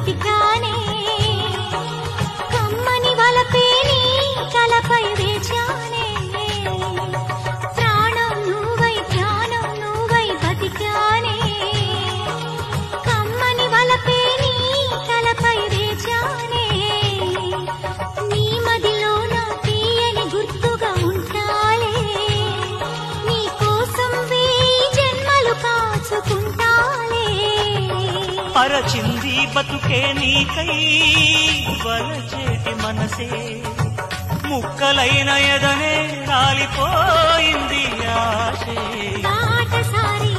బతికానే కమ్మని వలపే నీ తలపై వేచానే ప్రాణం నువ్వై ప్రాణం నువ్వై బతికానే కమ్మని వలపే నీ తలపై వేచానే నీ మదిలో నా తీయని గుర్తుగా ఉంటాలే నీ కోసం వేయి జన్మలు కాచుకుంటాలే అరచింది బతుకే నీకై వలచేటి మనసే ముక్కలైన ఎదనే రాలిపోయింది ఆశే బాటసారి